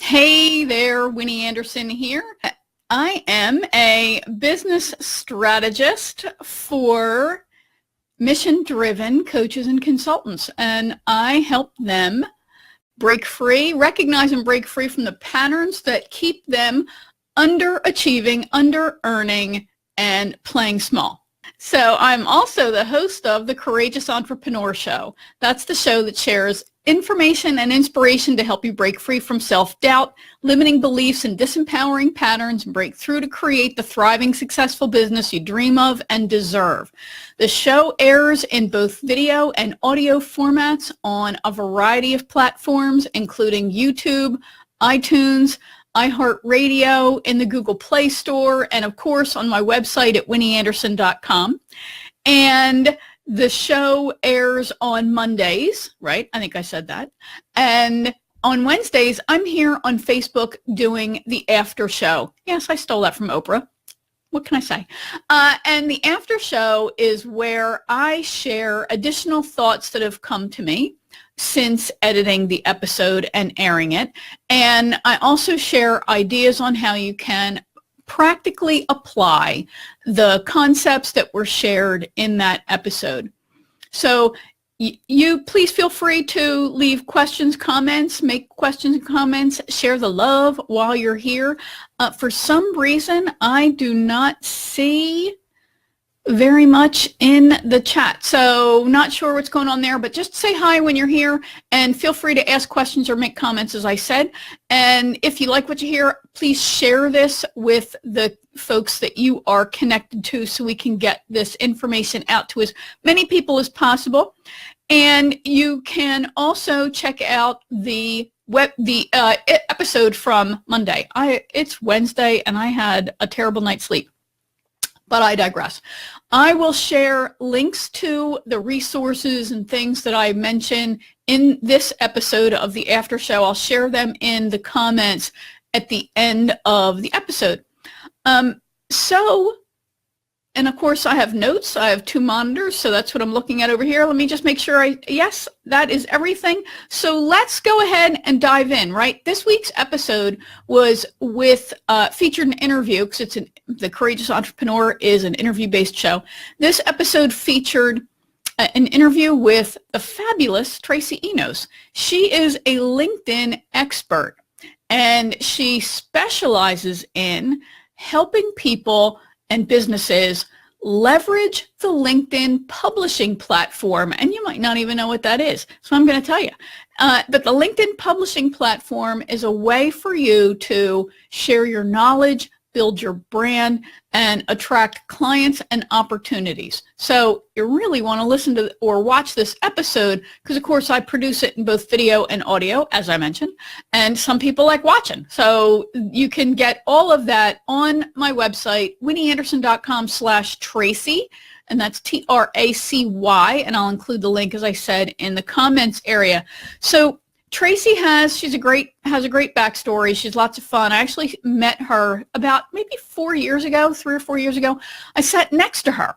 Hey there, Winnie Anderson here. I am a business strategist for mission-driven coaches and consultants, and I help them break free, recognize and break free from the patterns that keep them underachieving, under-earning, and playing small. So I'm also the host of the Courageous Entrepreneur Show. That's the show that shares information and inspiration to help you break free from self-doubt, limiting beliefs, and disempowering patterns, and break through to create the thriving, successful business you dream of and deserve. The show airs in both video and audio formats on a variety of platforms, including YouTube, iTunes, iHeartRadio, in the Google Play Store, and of course on my website at winnieanderson.com. And the show airs on Mondays, right? I think I said that. And on Wednesdays, I'm here on Facebook doing the after show. Yes, I stole that from Oprah. What can I say? And the after show is where I share additional thoughts that have come to me since editing the episode and airing it. And I also share ideas on how you can practically apply the concepts that were shared in that episode. So you please feel free to leave questions, comments, make questions and comments, share the love while you're here. For some reason, I do not see very much in the chat, so not sure what's going on there, but just say hi when you're here and feel free to ask questions or make comments, as I said. And if you like what you hear, please share this with the folks that you are connected to so we can get this information out to as many people as possible. And you can also check out the episode from Monday. It's Wednesday and I had a terrible night's sleep, but I digress. I will share links to the resources and things that I mention in this episode of the after show. I'll share them in the comments at the end of the episode. And of course I have notes. I have 2 monitors, so that's what I'm looking at over here. Let me just make sure yes, that is everything. So let's go ahead and dive in, right? This week's episode was with, featured an interview, because the Courageous Entrepreneur is an interview-based show. This episode featured an interview with the fabulous Tracy Enos. She is a LinkedIn expert, and she specializes in helping people and businesses leverage the LinkedIn publishing platform. And you might not even know what that is, so I'm going to tell you. But the LinkedIn publishing platform is a way for you to share your knowledge, build your brand, and attract clients and opportunities. So you really want to listen to or watch this episode because, of course, I produce it in both video and audio, as I mentioned, and some people like watching. So you can get all of that on my website, winnieanderson.com/Tracy, and that's Tracy, and I'll include the link, as I said, in the comments area. So Tracy has a great backstory. She's lots of fun. I actually met her about maybe 3 or 4 years ago. I sat next to her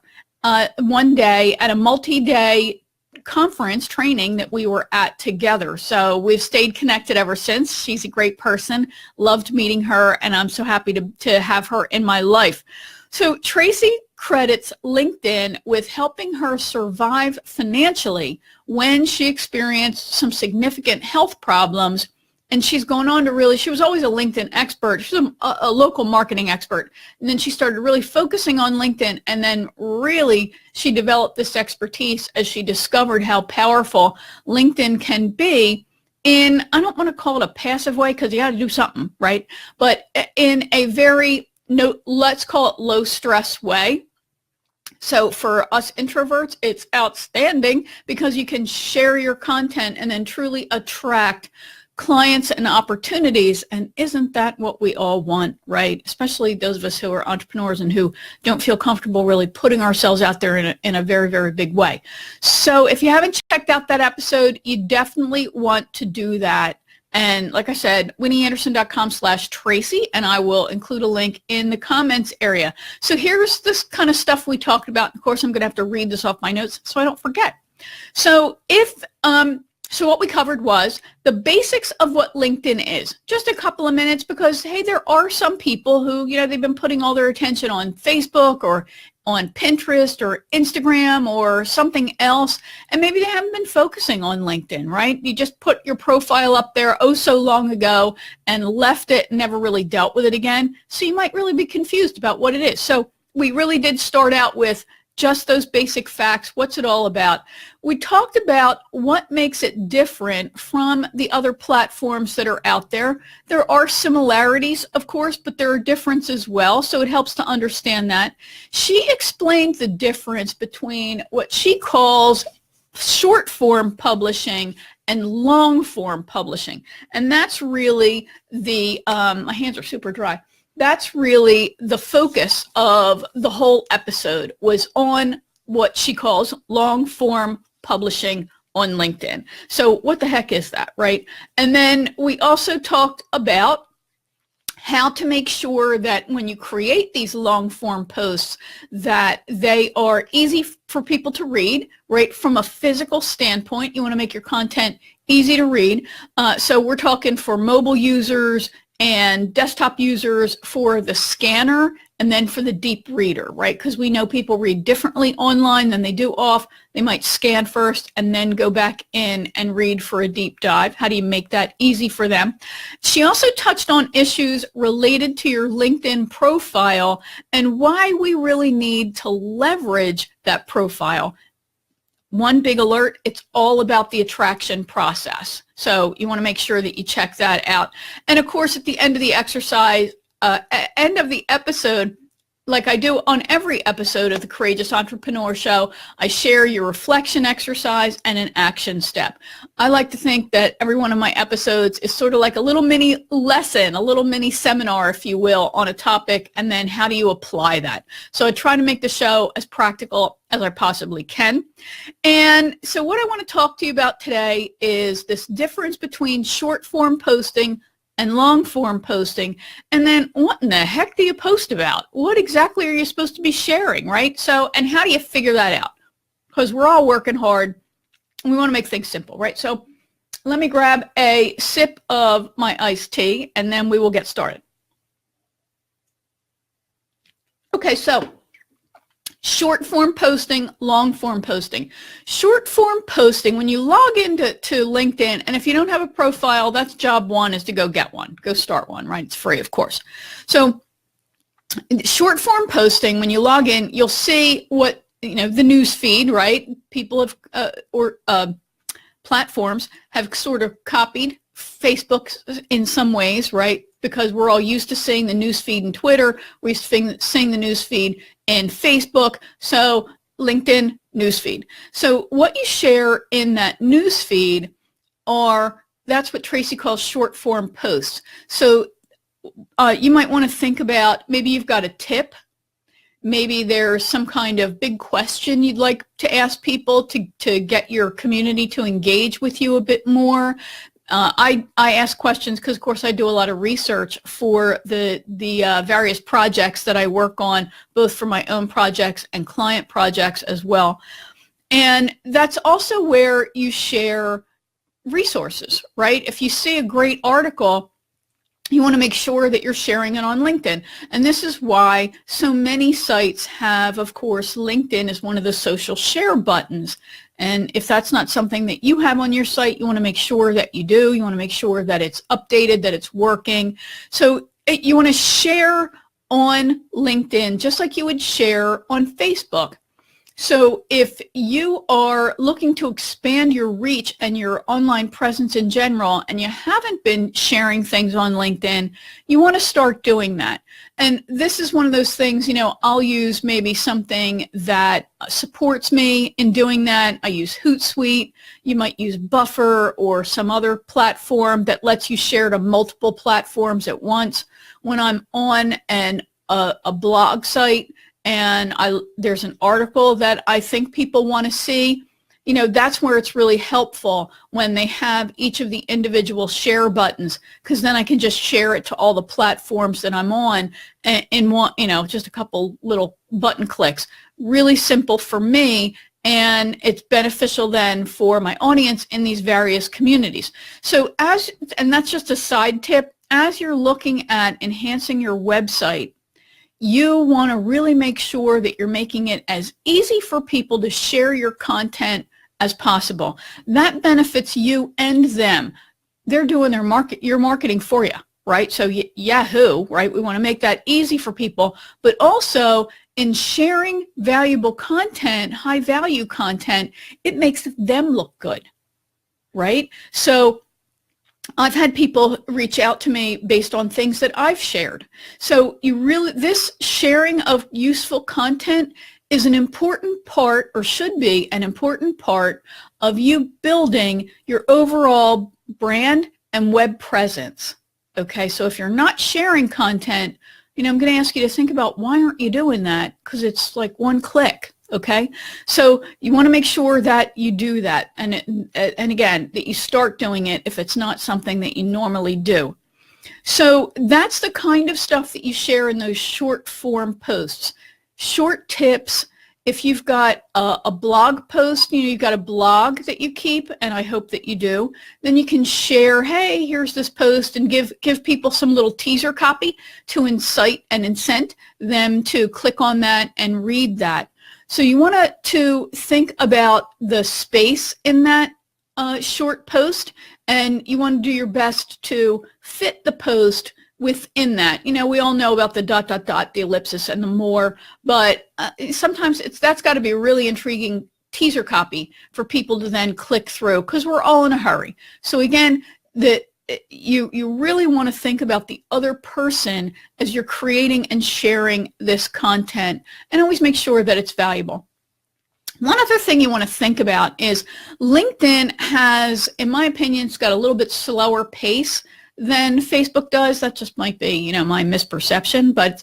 one day at a multi-day conference training that we were at together. So we've stayed connected ever since. She's a great person. Loved meeting her, and I'm so happy to have her in my life. So Tracy credits LinkedIn with helping her survive financially when she experienced some significant health problems. And she's gone on to she was always a LinkedIn expert. She's a local marketing expert. And then she started really focusing on LinkedIn. And then really she developed this expertise as she discovered how powerful LinkedIn can be in, I don't want to call it a passive way because you got to do something, right? But in a very, let's call it low stress way. So for us introverts, it's outstanding because you can share your content and then truly attract clients and opportunities. And isn't that what we all want, right? Especially those of us who are entrepreneurs and who don't feel comfortable really putting ourselves out there in a very, very big way. So if you haven't checked out that episode, you definitely want to do that. And like I said, winnieanderson.com/Tracy, and I will include a link in the comments area. So here's this kind of stuff we talked about. Of course, I'm going to have to read this off my notes so I don't forget. So if So what we covered was the basics of what LinkedIn is. Just a couple of minutes because, hey, there are some people who, they've been putting all their attention on Facebook or on Pinterest or Instagram or something else, and maybe they haven't been focusing on LinkedIn, right? You just put your profile up there oh so long ago and left it and never really dealt with it again. So you might really be confused about what it is. So we really did start out with just those basic facts. What's it all about? We talked about what makes it different from the other platforms that are out there. There are similarities, of course, but there are differences as well, so it helps to understand that. She explained the difference between what she calls short form publishing and long form publishing. And that's really the, my hands are super dry. That's really the focus of the whole episode, was on what she calls long form publishing on LinkedIn. So what the heck is that, right? And then we also talked about how to make sure that when you create these long form posts that they are easy for people to read, right? From a physical standpoint, you want to make your content easy to read. So we're talking for mobile users and desktop users, for the scanner, and then for the deep reader, right? Because we know people read differently online than they do off. They might scan first and then go back in and read for a deep dive. How do you make that easy for them? She also touched on issues related to your LinkedIn profile and why we really need to leverage that profile. One big alert, it's all about the attraction process. So you want to make sure that you check that out. And of course, at the end of the exercise, end of the episode, like I do on every episode of the Courageous Entrepreneur Show, I share your reflection exercise and an action step. I like to think that every one of my episodes is sort of like a little mini lesson, a little mini seminar, if you will, on a topic, and then how do you apply that? So I try to make the show as practical as I possibly can. And so what I want to talk to you about today is this difference between short form posting and long form posting, and then what in the heck do you post about? What exactly are you supposed to be sharing, right? So, and how do you figure that out? Because we're all working hard and we want to make things simple, right? So let me grab a sip of my iced tea and then we will get started. Okay, so short form posting, long form posting. Short form posting, when you log into LinkedIn, and if you don't have a profile, that's job one, is to go get one. Go start one, right? It's free, of course. So short form posting, when you log in, you'll see what, the news feed, right? People have, platforms have sort of copied Facebook in some ways, right? Because we're all used to seeing the news feed in Twitter, we're used to seeing the news feed in Facebook, so LinkedIn news feed. So what you share in that news feed that's what Tracy calls short form posts. So you might want to think about, maybe you've got a tip, maybe there's some kind of big question you'd like to ask people to get your community to engage with you a bit more. I ask questions because, of course, I do a lot of research for the various projects that I work on, both for my own projects and client projects as well. And that's also where you share resources, right? If you see a great article, you want to make sure that you're sharing it on LinkedIn. And this is why so many sites have, of course, LinkedIn as one of the social share buttons. And if that's not something that you have on your site, you want to make sure that you do. You want to make sure that it's updated, that it's working. So you want to share on LinkedIn just like you would share on Facebook. So if you are looking to expand your reach and your online presence in general, and you haven't been sharing things on LinkedIn, you want to start doing that. And this is one of those things, I'll use maybe something that supports me in doing that. I use Hootsuite. You might use Buffer or some other platform that lets you share to multiple platforms at once. When I'm on a blog site, and there's an article that I think people want to see, that's where it's really helpful when they have each of the individual share buttons, because then I can just share it to all the platforms that I'm on in one, just a couple little button clicks. Really simple for me, and it's beneficial then for my audience in these various communities. So and that's just a side tip, as you're looking at enhancing your website, you want to really make sure that you're making it as easy for people to share your content as possible. That benefits you and them. They're doing your marketing for you, right? So Yahoo, right? We want to make that easy for people, but also in sharing valuable content, high value content, it makes them look good, right? So I've had people reach out to me based on things that I've shared. So this sharing of useful content is an important part, or should be an important part, of you building your overall brand and web presence. Okay, so if you're not sharing content, I'm going to ask you to think about, why aren't you doing that? Because it's like one click. Okay, so you want to make sure that you do that, and again, that you start doing it if it's not something that you normally do. So that's the kind of stuff that you share in those short form posts. Short tips. If you've got a blog post, you've got a blog that you keep, and I hope that you do, then you can share, hey, here's this post, and give people some little teaser copy to incite and incent them to click on that and read that. So you want to think about the space in that short post, and you want to do your best to fit the post within that. We all know about the ... the ellipsis, and the more, but sometimes that's got to be a really intriguing teaser copy for people to then click through, because we're all in a hurry. So again, you really want to think about the other person as you're creating and sharing this content, and always make sure that it's valuable. One other thing you want to think about is LinkedIn has, in my opinion, it's got a little bit slower pace than Facebook does. That just might be, my misperception, but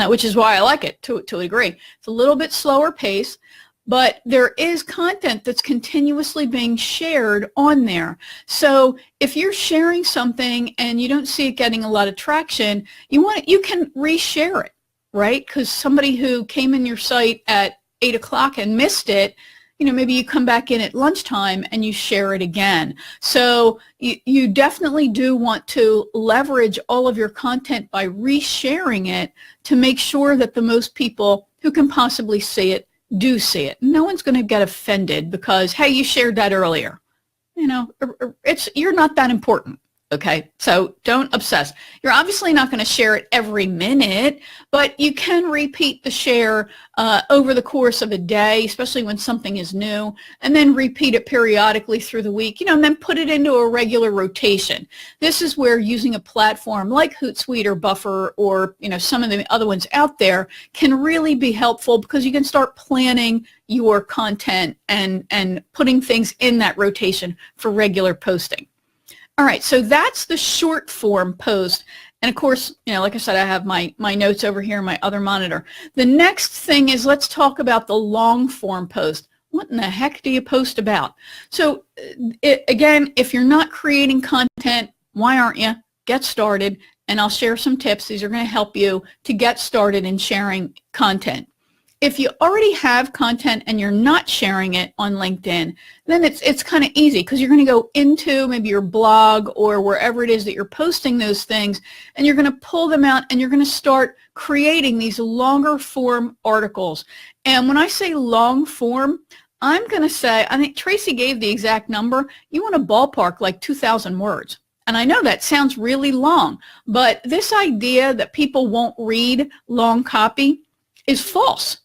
which is why I like it to a degree. It's a little bit slower pace, but there is content that's continuously being shared on there. So if you're sharing something and you don't see it getting a lot of traction, you can reshare it, right? Because somebody who came in your site at 8 o'clock and missed it, maybe you come back in at lunchtime and you share it again. So you definitely do want to leverage all of your content by resharing it to make sure that the most people who can possibly see it do see it. No one's going to get offended because, hey, you shared that earlier. You're not that important. Okay, so don't obsess. You're obviously not going to share it every minute, but you can repeat the share over the course of a day, especially when something is new, and then repeat it periodically through the week, and then put it into a regular rotation. This is where using a platform like Hootsuite or Buffer or, some of the other ones out there can really be helpful, because you can start planning your content and putting things in that rotation for regular posting. All right, so that's the short form post. And of course, like I said, I have my notes over here in my other monitor. The next thing is, let's talk about the long form post. What in the heck do you post about? So again, if you're not creating content, why aren't you? Get started, and I'll share some tips. These are going to help you to get started in sharing content. If you already have content and you're not sharing it on LinkedIn, then it's kind of easy, because you're going to go into maybe your blog or wherever it is that you're posting those things, and you're going to pull them out and you're going to start creating these longer form articles. And when I say long form, I'm going to say, I think Tracy gave the exact number. You want to ballpark like 2,000 words. And I know that sounds really long, but this idea that people won't read long copy is false.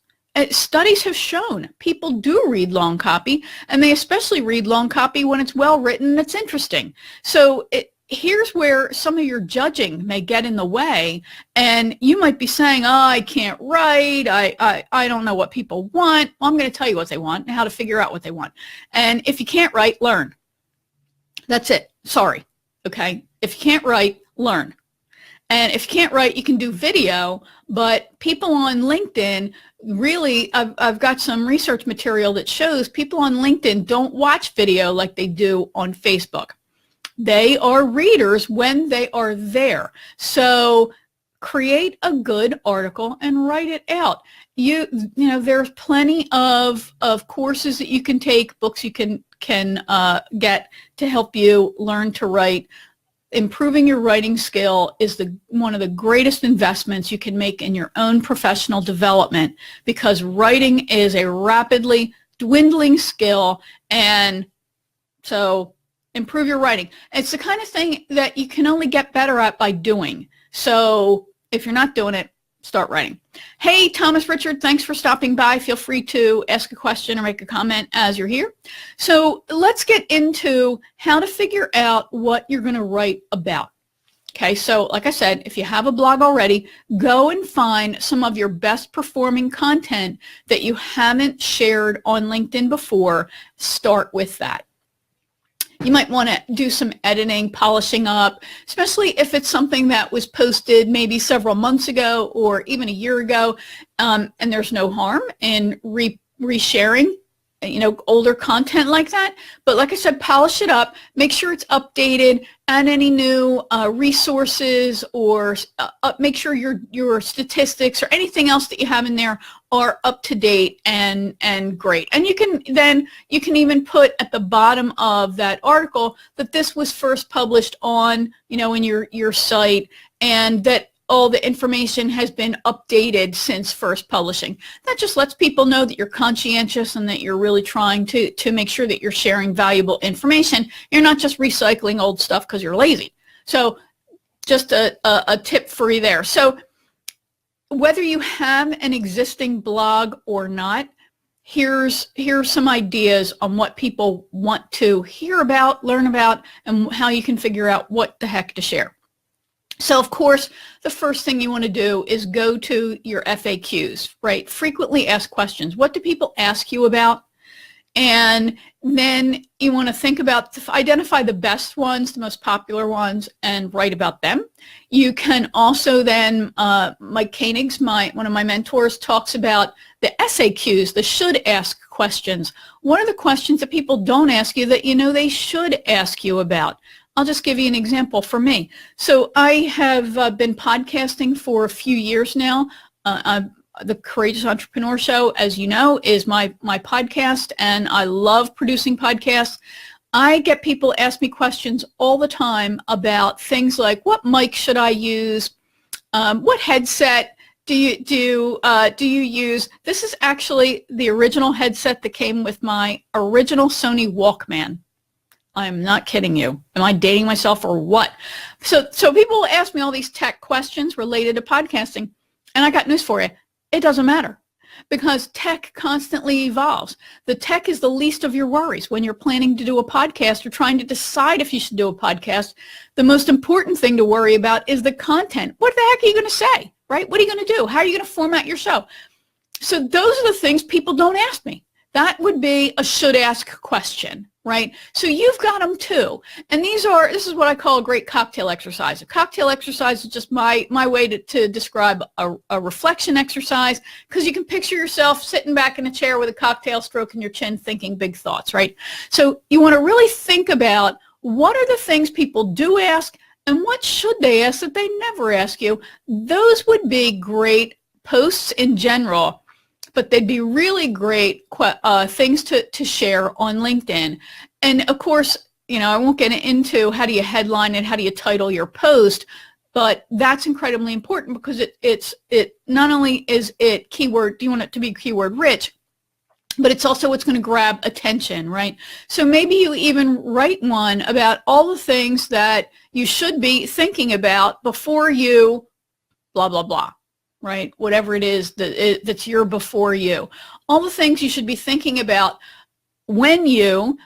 Studies have shown people do read long copy, and they especially read long copy when it's well written and it's interesting. So here's where some of your judging may get in the way, and you might be saying, oh, I can't write, I don't know what people want. Well, I'm going to tell you what they want and how to figure out what they want. And if you can't write, learn. That's it. Sorry. Okay? If you can't write, learn. And if you can't write, you can do video, but people on LinkedIn really, I've got some research material that shows people on LinkedIn don't watch video like they do on Facebook. They are readers when they are there. So create a good article and write it out. You know, there's plenty of courses that you can take, books you can get to help you learn to write. Improving your writing skill is one of the greatest investments you can make in your own professional development, because writing is a rapidly dwindling skill, and so improve your writing. It's the kind of thing that you can only get better at by doing. So if you're not doing it, start writing. Hey, Thomas Richard, thanks for stopping by. Feel free to ask a question or make a comment as you're here. So let's get into how to figure out what you're going to write about. Okay, so like I said, if you have a blog already, go and find some of your best performing content that you haven't shared on LinkedIn before. Start with that. You might want to do some editing, polishing up, especially if it's something that was posted maybe several months ago or even a year ago, and there's no harm in resharing, you know, older content like that. But like I said, polish it up, make sure it's updated, add any new resources, or make sure your statistics or anything else that you have in there are up to date and great. And you can even put at the bottom of that article that this was first published on, you know, in your site, and that all the information has been updated since first publishing. That just lets people know that you're conscientious and that you're really trying to make sure that you're sharing valuable information. You're not just recycling old stuff because you're lazy. So just a tip for you there. So whether you have an existing blog or not, here's some ideas on what people want to hear about, learn about, and how you can figure out what the heck to share. So of course, the first thing you want to do is go to your FAQs, right? Frequently asked questions. What do people ask you about? And then you want to think about, identify the best ones, the most popular ones, and write about them. You can also then, Mike Koenigs, one of my mentors, talks about the SAQs, the should ask questions. What are the questions that people don't ask you that you know they should ask you about? I'll just give you an example for me. So I have been podcasting for a few years now. The Courageous Entrepreneur Show, as you know, is my podcast, and I love producing podcasts. I get people ask me questions all the time about things like, what mic should I use? What headset do you use? This is actually the original headset that came with my original Sony Walkman. I'm not kidding you. Am I dating myself or what? So people ask me all these tech questions related to podcasting, and I got news for you. It doesn't matter, because tech constantly evolves. The tech is the least of your worries when you're planning to do a podcast or trying to decide if you should do a podcast. The most important thing to worry about is the content. What the heck are you going to say, right? What are you going to do? How are you going to format your show? So those are the things people don't ask me. That would be a should ask question, right? So you've got them too. And this is what I call a great cocktail exercise. A cocktail exercise is just my way to describe a reflection exercise, because you can picture yourself sitting back in a chair with a cocktail, stroking your chin, thinking big thoughts, right? So you want to really think about, what are the things people do ask, and what should they ask that they never ask you? Those would be great posts in general, but they'd be really great things to share on LinkedIn. And of course, you know, I won't get into how do you headline and how do you title your post, but that's incredibly important, because it not only is it keyword, do you want it to be keyword rich, but it's also what's going to grab attention, right? So maybe you even write one about all the things that you should be thinking about before you blah, blah, blah. Right? Whatever it is that's your before you. All the things you should be thinking about when you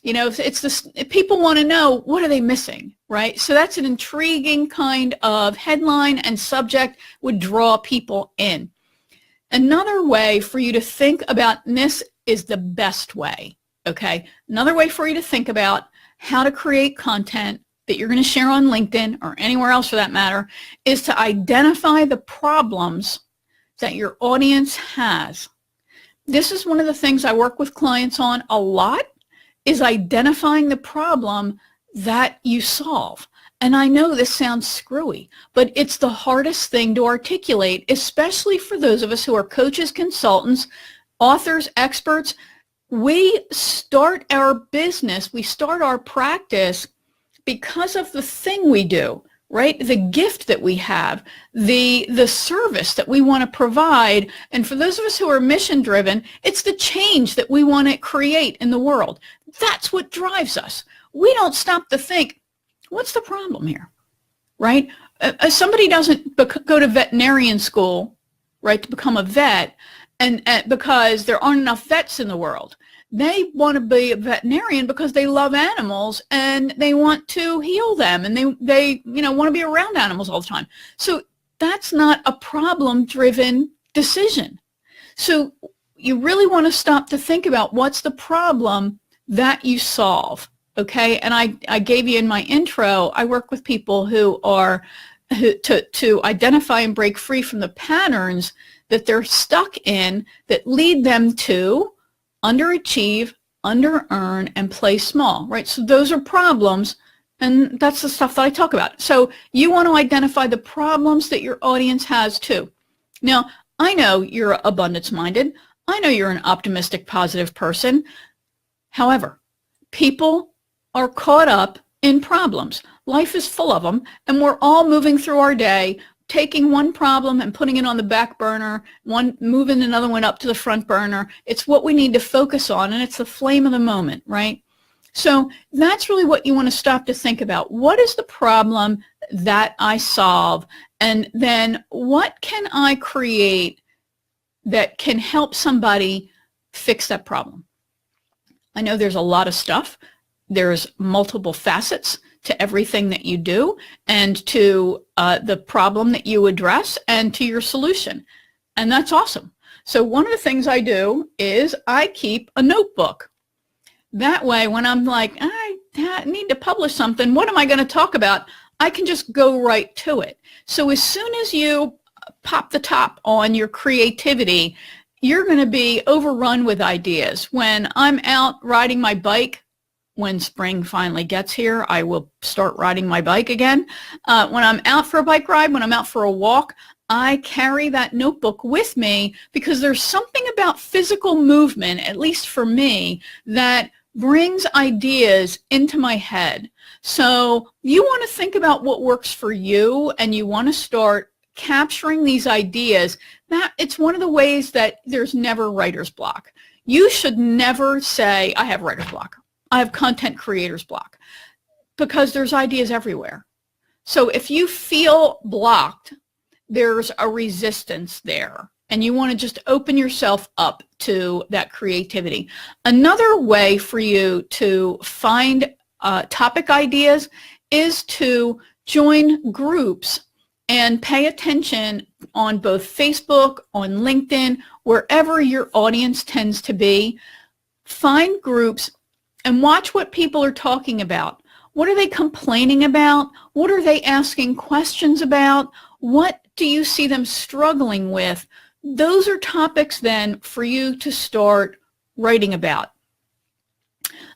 know, it's this, people want to know, what are they missing, right? So that's an intriguing kind of headline and subject, would draw people in. Another way for you to think about, and this is the best way, okay? Another way for you to think about how to create content that you're going to share on LinkedIn or anywhere else for that matter, is to identify the problems that your audience has. This is one of the things I work with clients on a lot, is identifying the problem that you solve. And I know this sounds screwy, but it's the hardest thing to articulate, especially for those of us who are coaches, consultants, authors, experts. We start our business, we start our practice because of the thing we do, right? The gift that we have, the service that we want to provide. And for those of us who are mission driven, it's the change that we want to create in the world. That's what drives us. We don't stop to think, what's the problem here, right? Somebody doesn't go to veterinarian school, right, to become a vet, and because there aren't enough vets in the world. They want to be a veterinarian because they love animals and they want to heal them, and they want to be around animals all the time. So that's not a problem-driven decision. So you really want to stop to think about what's the problem that you solve, okay? And I gave you in my intro, I work with people who are to identify and break free from the patterns that they're stuck in that lead them to underachieve, under-earn, and play small, right? So those are problems, and that's the stuff that I talk about. So you want to identify the problems that your audience has too. Now, I know you're abundance-minded. I know you're an optimistic, positive person. However, people are caught up in problems. Life is full of them, and we're all moving through our day taking one problem and putting it on the back burner, moving another one up to the front burner. It's what we need to focus on, and it's the flame of the moment, right? So that's really what you want to stop to think about. What is the problem that I solve? And then what can I create that can help somebody fix that problem? I know there's a lot of stuff. There's multiple facets to everything that you do, and to the problem that you address, and to your solution. And that's awesome. So one of the things I do is I keep a notebook. That way, when I'm like, I need to publish something, what am I going to talk about? I can just go right to it. So as soon as you pop the top on your creativity, you're going to be overrun with ideas. When I'm out riding my bike, when spring finally gets here, I will start riding my bike again. When I'm out for a bike ride, when I'm out for a walk, I carry that notebook with me, because there's something about physical movement, at least for me, that brings ideas into my head. So you want to think about what works for you, and you want to start capturing these ideas. That it's one of the ways that there's never writer's block. You should never say, I have writer's block. I have content creator's block, because there's ideas everywhere. So if you feel blocked, there's a resistance there, and you want to just open yourself up to that creativity. Another way for you to find topic ideas is to join groups and pay attention on both Facebook, on LinkedIn, wherever your audience tends to be. Find groups and watch what people are talking about. What are they complaining about? What are they asking questions about? What do you see them struggling with? Those are topics then for you to start writing about.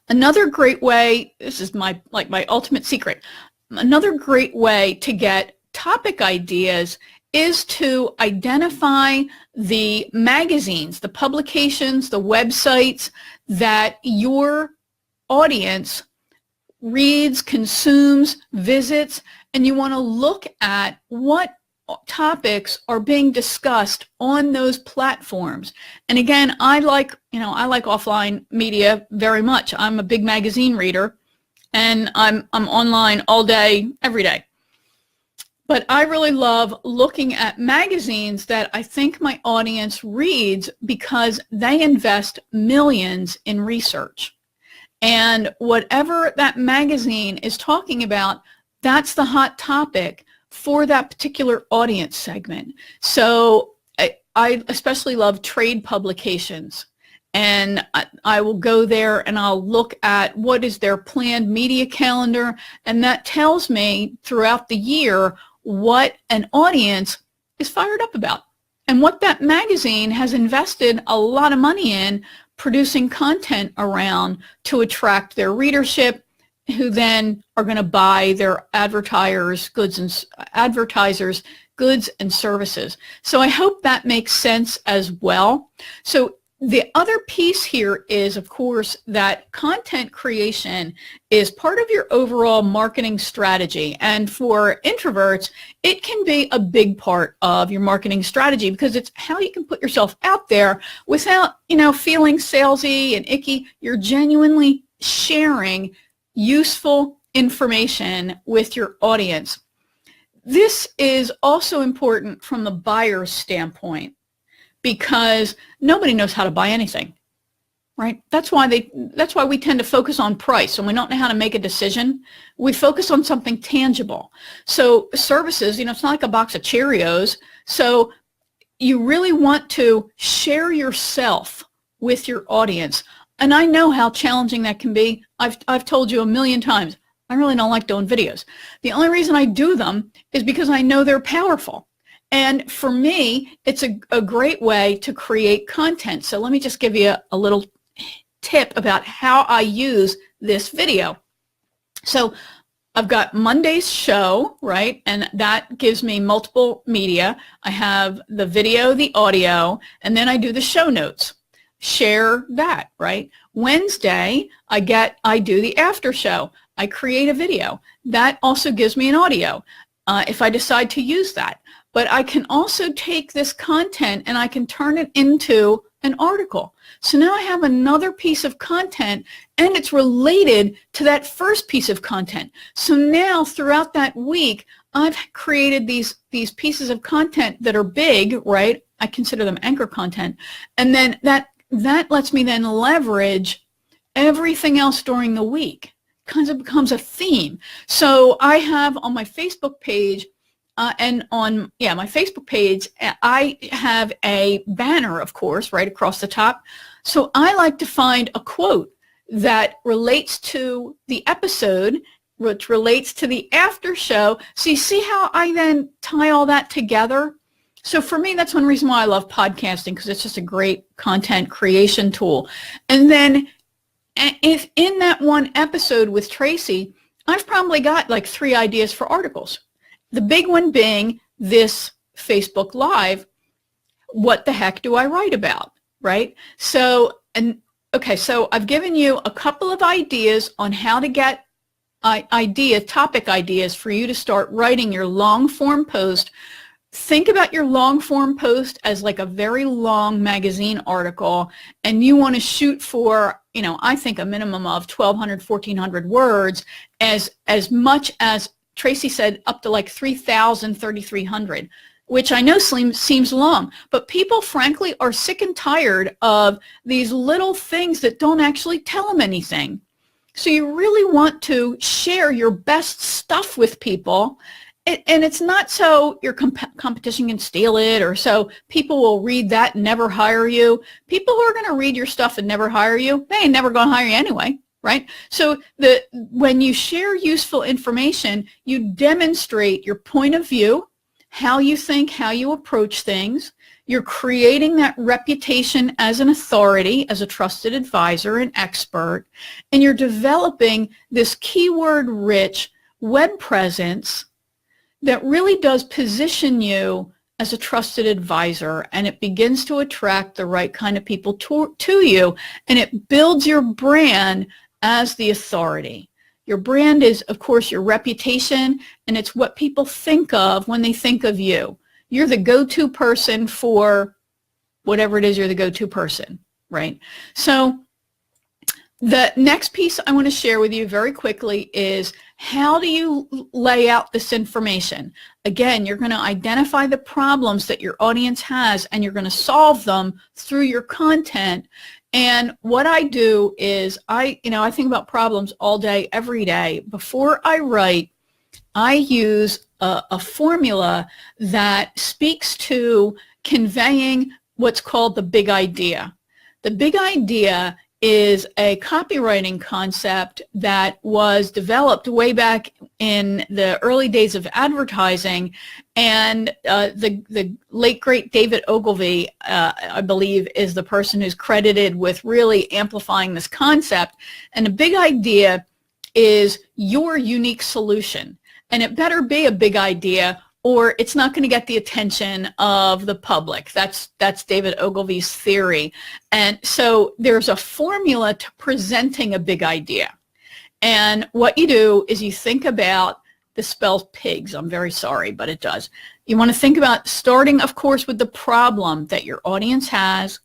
Another great way, this is my ultimate secret, another great way to get topic ideas is to identify the magazines, the publications, the websites that your audience reads, consumes, visits, and you want to look at what topics are being discussed on those platforms. And again, I like offline media very much. I'm a big magazine reader, and I'm online all day, every day. But I really love looking at magazines that I think my audience reads, because they invest millions in research. And whatever that magazine is talking about, that's the hot topic for that particular audience segment. So I especially love trade publications. And I will go there and I'll look at what is their planned media calendar. And that tells me throughout the year what an audience is fired up about, and what that magazine has invested a lot of money in producing content around to attract their readership who then are going to buy their advertisers goods and services. So I hope that makes sense as well. So the other piece here is, of course, that content creation is part of your overall marketing strategy. And for introverts, it can be a big part of your marketing strategy because it's how you can put yourself out there without, feeling salesy and icky. You're genuinely sharing useful information with your audience. This is also important from the buyer's standpoint, because nobody knows how to buy anything, right? That's why we tend to focus on price. When we don't know how to make a decision, we focus on something tangible. So services, it's not like a box of Cheerios. So you really want to share yourself with your audience. And I know how challenging that can be. I've told you a million times, I really don't like doing videos. The only reason I do them is because I know they're powerful. And for me, it's a great way to create content. So let me just give you a little tip about how I use this video. So I've got Monday's show, right? And that gives me multiple media. I have the video, the audio, and then I do the show notes. Share that, right? Wednesday, I do the after show. I create a video. That also gives me an audio if I decide to use that. But I can also take this content and I can turn it into an article. So now I have another piece of content and it's related to that first piece of content. So now throughout that week, I've created these pieces of content that are big, right? I consider them anchor content. And then that lets me then leverage everything else during the week. Kind of becomes a theme. So I have on my Facebook page, my Facebook page, I have a banner, of course, right across the top. So I like to find a quote that relates to the episode, which relates to the after show. So you see how I then tie all that together? So for me, that's one reason why I love podcasting, because it's just a great content creation tool. And then if in that one episode with Tracy, I've probably got like 3 ideas for articles. The big one being this Facebook Live, what the heck do I write about, right? So I've given you a couple of ideas on how to get topic ideas for you to start writing your long form post. Think about your long form post as like a very long magazine article, and you want to shoot for, I think a minimum of 1,200, 1,400 words, as much as Tracy said, up to like 3,000, 3,300, which I know seems long, but people frankly are sick and tired of these little things that don't actually tell them anything. So you really want to share your best stuff with people. And it's not so your competition can steal it, or so people will read that and never hire you. People who are going to read your stuff and never hire you, they ain't never going to hire you anyway, right? So when you share useful information, you demonstrate your point of view, how you think, how you approach things. You're creating that reputation as an authority, as a trusted advisor, an expert, and you're developing this keyword-rich web presence that really does position you as a trusted advisor, and it begins to attract the right kind of people to you, and it builds your brand as the authority. Your brand is, of course, your reputation, and it's what people think of when they think of you. You're the go-to person for whatever it is you're the go-to person, right? So the next piece I want to share with you very quickly is, how do you lay out this information? Again, you're going to identify the problems that your audience has, and you're going to solve them through your content. And what I do is I think about problems all day, every day. Before I write, I use a formula that speaks to conveying what's called the big idea. The big idea is a copywriting concept that was developed way back in the early days of advertising, and the late great David Ogilvy, I believe, is the person who's credited with really amplifying this concept. And the big idea is your unique solution. And it better be a big idea, or it's not going to get the attention of the public. That's David Ogilvy's theory. And so there's a formula to presenting a big idea. And what you do is you think about, this spells pigs, I'm very sorry, but it does. You want to think about starting, of course, with the problem that your audience has.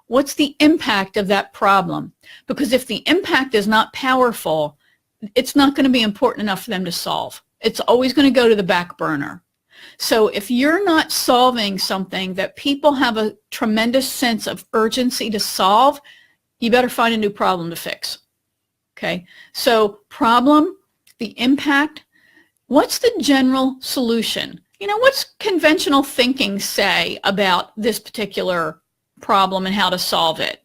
What's the impact of that problem? Because if the impact is not powerful, it's not going to be important enough for them to solve. It's always going to go to the back burner. So if you're not solving something that people have a tremendous sense of urgency to solve, you better find a new problem to fix. Okay, so problem, the impact, what's the general solution? You know, what's conventional thinking say about this particular problem and how to solve it?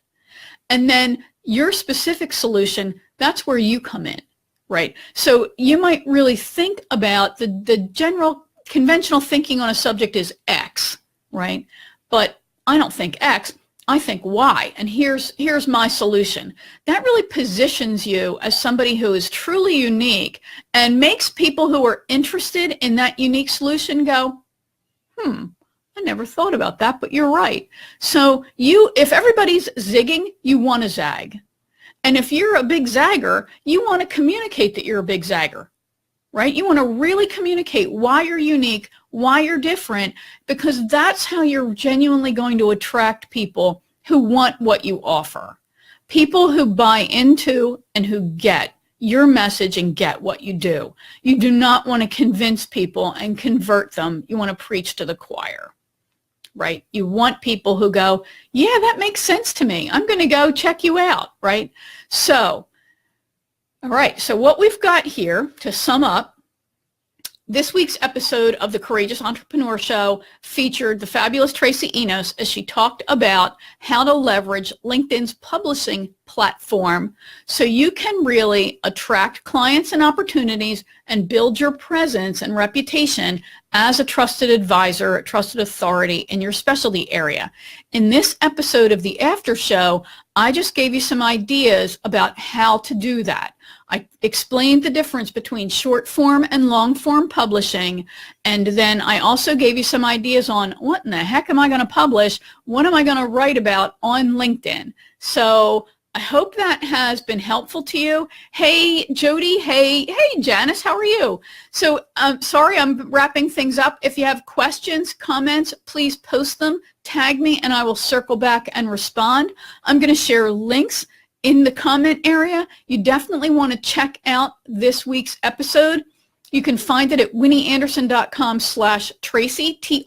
And then your specific solution, that's where you come in, right? So you might really think about the general conventional thinking on a subject is X, right? But I don't think X. I think why, and here's my solution. That really positions you as somebody who is truly unique and makes people who are interested in that unique solution go, I never thought about that, but you're right. So if everybody's zigging, you want to zag. And if you're a big zagger, you want to communicate that you're a big zagger, right? You want to really communicate why you're unique, why you're different, because that's how you're genuinely going to attract people who want what you offer. People who buy into and who get your message and get what you do. You do not want to convince people and convert them. You want to preach to the choir, right? You want people who go, yeah, that makes sense to me. I'm going to go check you out, right? So, all right, so what we've got here, to sum up, this week's episode of the Courageous Entrepreneur Show featured the fabulous Tracy Enos as she talked about how to leverage LinkedIn's publishing platform so you can really attract clients and opportunities and build your presence and reputation as a trusted advisor, a trusted authority in your specialty area. In this episode of the After Show, I just gave you some ideas about how to do that. I explained the difference between short form and long form publishing, and then I also gave you some ideas on what in the heck am I going to publish, what am I going to write about on LinkedIn. So I hope that has been helpful to you. Hey, Jody. Hey, Janice, how are you? So sorry, I'm wrapping things up. If you have questions, comments, please post them, tag me, and I will circle back and respond. I'm going to share links in the comment area. You definitely want to check out this week's episode. You can find it at winnieanderson.com/Tracy, Tracy,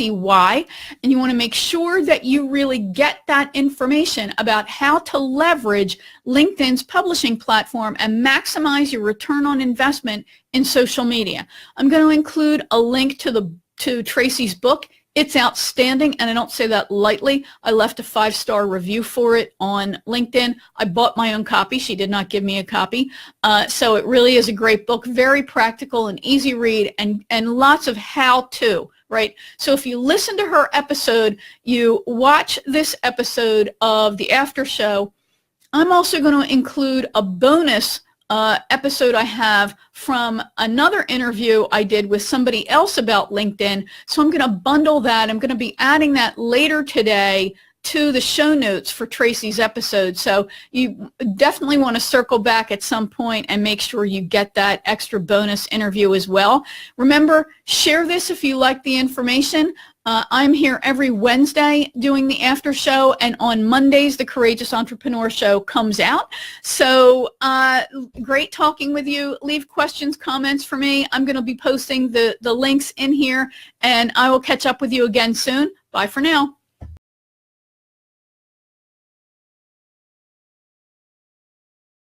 and you want to make sure that you really get that information about how to leverage LinkedIn's publishing platform and maximize your return on investment in social media. I'm going to include a link to Tracy's book. It's outstanding, and I don't say that lightly. I left a 5-star review for it on LinkedIn. I bought my own copy. She did not give me a copy. So it really is a great book, very practical and easy read, and lots of how-to, right? So if you listen to her episode, you watch this episode of the After Show, I'm also going to include a bonus episode I have from another interview I did with somebody else about LinkedIn. So I'm going to bundle that. I'm going to be adding that later today to the show notes for Tracy's episode. So you definitely want to circle back at some point and make sure you get that extra bonus interview as well. Remember, share this if you like the information. I'm here every Wednesday doing the After Show, and on Mondays, the Courageous Entrepreneur Show comes out. So great talking with you. Leave questions, comments for me. I'm going to be posting the links in here, and I will catch up with you again soon. Bye for now.